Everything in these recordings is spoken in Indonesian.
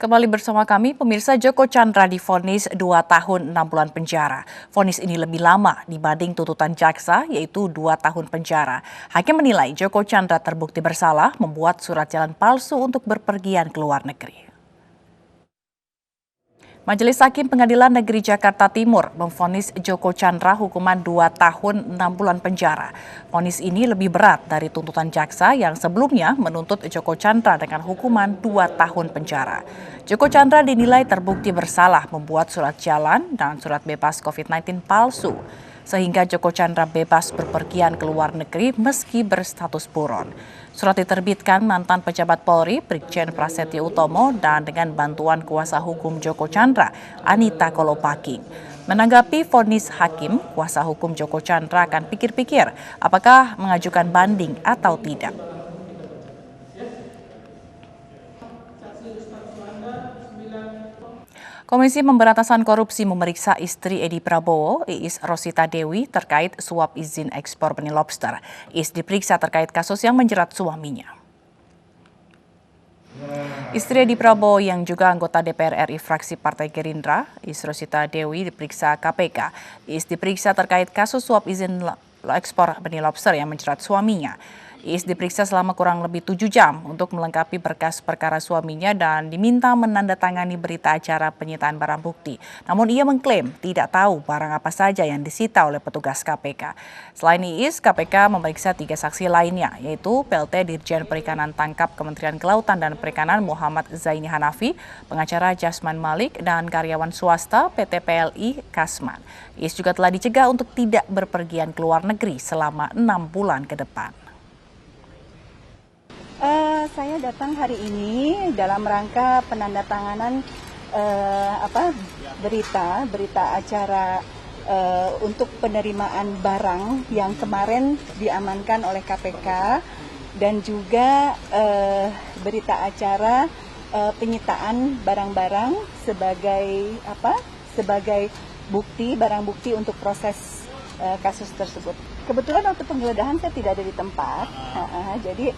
Kembali bersama kami, pemirsa. Joko Chandra divonis 2 tahun 6 bulan penjara. Vonis ini lebih lama dibanding tuntutan jaksa, yaitu 2 tahun penjara. Hakim menilai Joko Chandra terbukti bersalah membuat surat jalan palsu untuk berpergian ke luar negeri. Majelis Hakim Pengadilan Negeri Jakarta Timur memvonis Joko Chandra hukuman 2 tahun 6 bulan penjara. Vonis ini lebih berat dari tuntutan jaksa yang sebelumnya menuntut Joko Chandra dengan hukuman 2 tahun penjara. Joko Chandra dinilai terbukti bersalah membuat surat jalan dan surat bebas COVID-19 palsu, sehingga Joko Chandra bebas berpergian ke luar negeri meski berstatus buron. Surat diterbitkan mantan pejabat Polri, Brigjen Prasetyo Utomo, dan dengan bantuan kuasa hukum Joko Chandra, Anita Kolopaking. Menanggapi vonis hakim, kuasa hukum Joko Chandra akan pikir-pikir apakah mengajukan banding atau tidak. Komisi Pemberantasan Korupsi memeriksa istri Edi Prabowo, Iis Rosita Dewi, terkait suap izin ekspor benih lobster. Iis diperiksa terkait kasus yang menjerat suaminya. Istri Edi Prabowo yang juga anggota DPR RI fraksi Partai Gerindra, Iis Rosita Dewi, diperiksa KPK. Iis diperiksa terkait kasus suap izin ekspor benih lobster yang menjerat suaminya. Iis diperiksa selama kurang lebih 7 jam untuk melengkapi berkas perkara suaminya dan diminta menandatangani berita acara penyitaan barang bukti. Namun ia mengklaim tidak tahu barang apa saja yang disita oleh petugas KPK. Selain Iis, KPK memeriksa 3 saksi lainnya, yaitu PLT Dirjen Perikanan Tangkap Kementerian Kelautan dan Perikanan Muhammad Zaini Hanafi, pengacara Jasman Malik, dan karyawan swasta PT PLI Kasman. Iis juga telah dicegah untuk tidak berpergian ke luar negeri selama 6 bulan ke depan. Saya datang hari ini dalam rangka penandatanganan berita acara untuk penerimaan barang yang kemarin diamankan oleh KPK dan juga berita acara penyitaan barang-barang sebagai bukti, barang bukti untuk proses kasus tersebut. Kebetulan waktu penggeledahan saya tidak ada di tempat, jadi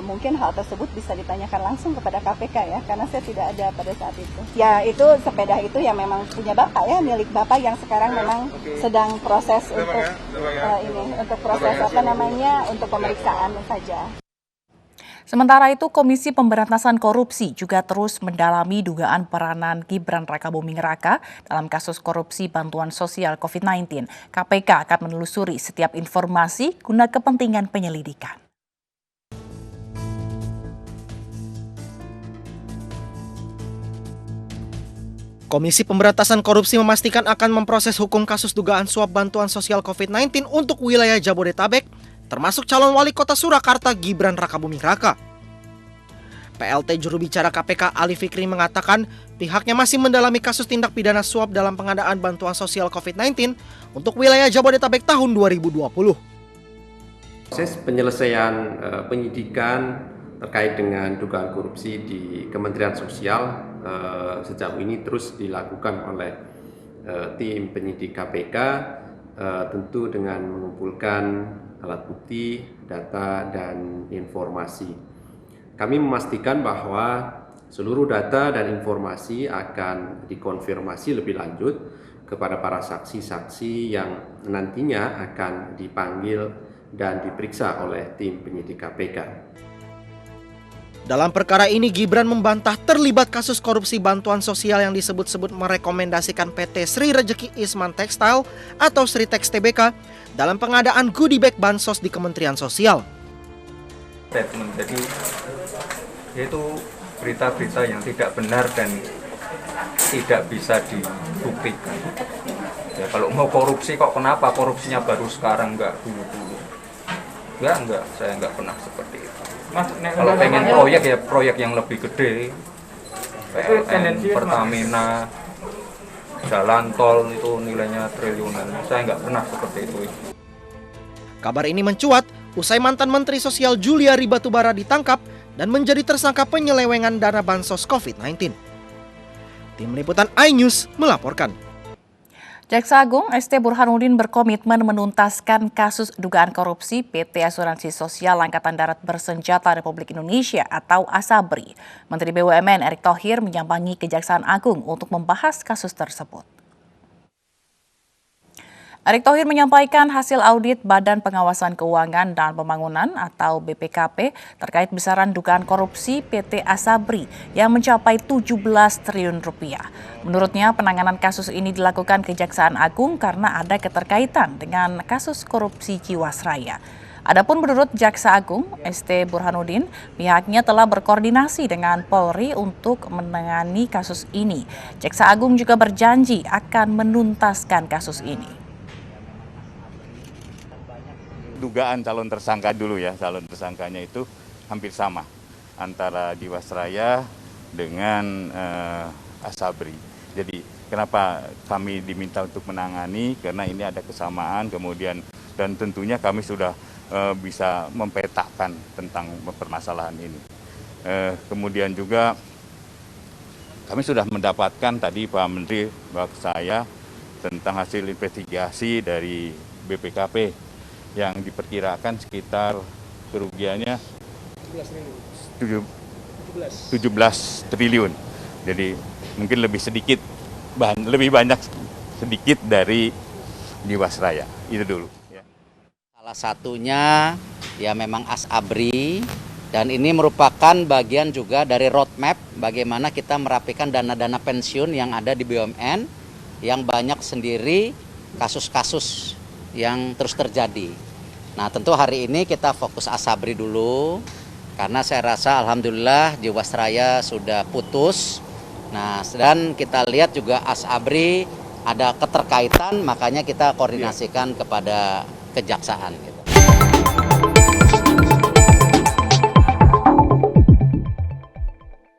mungkin hal tersebut bisa ditanyakan langsung kepada KPK ya, karena saya tidak ada pada saat itu. Ya itu sepeda itu yang memang punya Bapak ya, milik Bapak yang sekarang memang sedang proses untuk proses untuk pemeriksaan saja. Sementara itu, Komisi Pemberantasan Korupsi juga terus mendalami dugaan peranan Gibran Rakabuming Raka dalam kasus korupsi bantuan sosial COVID-19. KPK akan menelusuri setiap informasi guna kepentingan penyelidikan. Komisi Pemberantasan Korupsi memastikan akan memproses hukum kasus dugaan suap bantuan sosial COVID-19 untuk wilayah Jabodetabek, termasuk calon wali kota Surakarta Gibran Rakabuming Raka. PLT juru bicara KPK Ali Fikri mengatakan pihaknya masih mendalami kasus tindak pidana suap dalam pengadaan bantuan sosial COVID-19 untuk wilayah Jabodetabek tahun 2020. Proses penyelesaian penyidikan terkait dengan dugaan korupsi di Kementerian Sosial sejauh ini terus dilakukan oleh tim penyidik KPK, tentu dengan mengumpulkan alat bukti, data, dan informasi. Kami memastikan bahwa seluruh data dan informasi akan dikonfirmasi lebih lanjut kepada para saksi-saksi yang nantinya akan dipanggil dan diperiksa oleh tim penyidik KPK. Dalam perkara ini, Gibran membantah terlibat kasus korupsi bantuan sosial yang disebut-sebut merekomendasikan PT Sri Rejeki Isman Textile atau Sritex Tbk dalam pengadaan goodie bag bansos di Kementerian Sosial. Statement, jadi itu berita-berita yang tidak benar dan tidak bisa dibuktikan. Ya kalau mau korupsi kok kenapa korupsinya baru sekarang, enggak dulu-dulu. Enggak, saya enggak pernah seperti itu. Mas, kalau pengen proyek ya proyek yang lebih gede, PLN, Pertamina, jalan tol itu nilainya triliunan. Saya nggak pernah seperti itu. Kabar ini mencuat usai mantan Menteri Sosial Juliari Batubara ditangkap dan menjadi tersangka penyelewengan dana bansos COVID-19. Tim Liputan iNews melaporkan. Jaksa Agung ST Burhanuddin berkomitmen menuntaskan kasus dugaan korupsi PT Asuransi Sosial Angkatan Darat Bersenjata Republik Indonesia atau ASABRI. Menteri BUMN Erick Thohir menyambangi Kejaksaan Agung untuk membahas kasus tersebut. Erick Thohir menyampaikan hasil audit Badan Pengawasan Keuangan dan Pembangunan atau BPKP terkait besaran dugaan korupsi PT ASABRI yang mencapai 17 triliun rupiah. Menurutnya penanganan kasus ini dilakukan Kejaksaan Agung karena ada keterkaitan dengan kasus korupsi Jiwasraya. Adapun menurut Jaksa Agung ST Burhanuddin, pihaknya telah berkoordinasi dengan Polri untuk menangani kasus ini. Jaksa Agung juga berjanji akan menuntaskan kasus ini. Dugaan calon tersangka dulu ya, calon tersangkanya itu hampir sama antara Jiwasraya dengan ASABRI. Jadi kenapa kami diminta untuk menangani, karena ini ada kesamaan, kemudian dan tentunya kami sudah bisa mempetakan tentang permasalahan ini. Kemudian juga kami sudah mendapatkan tadi Pak Menteri ke saya tentang hasil investigasi dari BPKP yang diperkirakan sekitar kerugiannya 17 triliun. Jadi mungkin lebih sedikit, lebih banyak sedikit dari Jiwasraya. Itu dulu. Ya. Salah satunya ya memang ASABRI, dan ini merupakan bagian juga dari roadmap bagaimana kita merapikan dana-dana pensiun yang ada di BUMN yang banyak sendiri kasus-kasus yang terus terjadi. Nah tentu hari ini kita fokus ASABRI dulu, karena saya rasa alhamdulillah Jiwasraya sudah putus. Nah dan kita lihat juga ASABRI ada keterkaitan, makanya kita koordinasikan kepada kejaksaan.